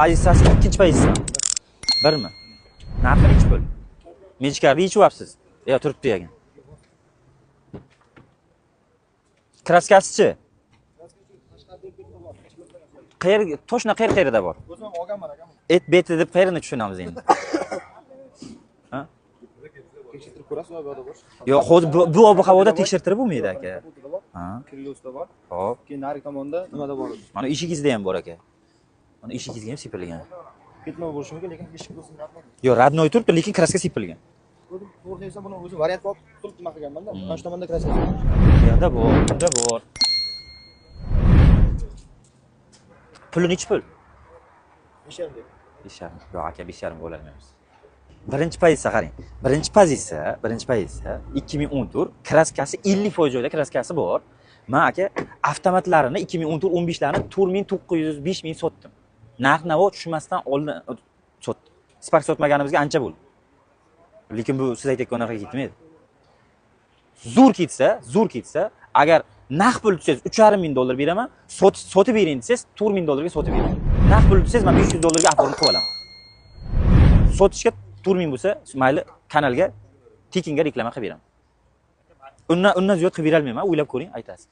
pozitsiyasi ikkinchi pozitsiya. Birmi? Narxi nechi pul? Mechkarni yechyapsiz. Yo, turibdi ekan. Kraskasichi? Qayerga, to'shna qayerda bor? O'zim olganman akam. Et beti deb qayerni tushunamiz endi? Ha? Tekshirtirib ko'rasiz, bu yerda bor. Yo'q, hozir bu ob-havoda tekshirtirib bo'lmaydi aka. Ha. Krillosda bor. Xo'p. Keyin nari tomonda nimada bor? Mana eshigingizda ham bor aka. Mana eshigingizga ham sepilgan. Ketma bo'lishi mumkin, lekin eshik bo'lsin radnoy. Yo'q, radnoy turibdi, lekin kraska sepilgan. To'g'ri desa buni o'zi variant olib turib nima qilganman-da. Mana shu tomonda kraska. Bu yerda bor, bunda bor. Puli nechi pul? 5,5 deb. 5,5. Yo'q aka, 5,5 bo'lolmaymiz. Birinchi pozitsiya qarang. Birinchi pozitsiya 2014, kraskasi 50% joyda kraskasi bor. Men aka avtomatlarini 2014 15larini 4900 5000 sotdim. Narx-navo tushmasdan oldin sotdim. Spark sotmaganimizga ancha bo'ldi. Lekin bu siz aytayotgan narxga ketmaydi. Zo'r ketsa, agar naqd pul tutsangiz 3,5 dollar beraman, sotib bering desangiz 4000 dollarga sotib bering. Naqd pul tutsangiz men 500 dollarga aforni qilib olaman. Sotishga 4000 bo'lsa, mayli kanalga tekinga reklama qilib beraman. Undan ziyod qilib bera olmayman, o'ylab ko'ring, aytasiz.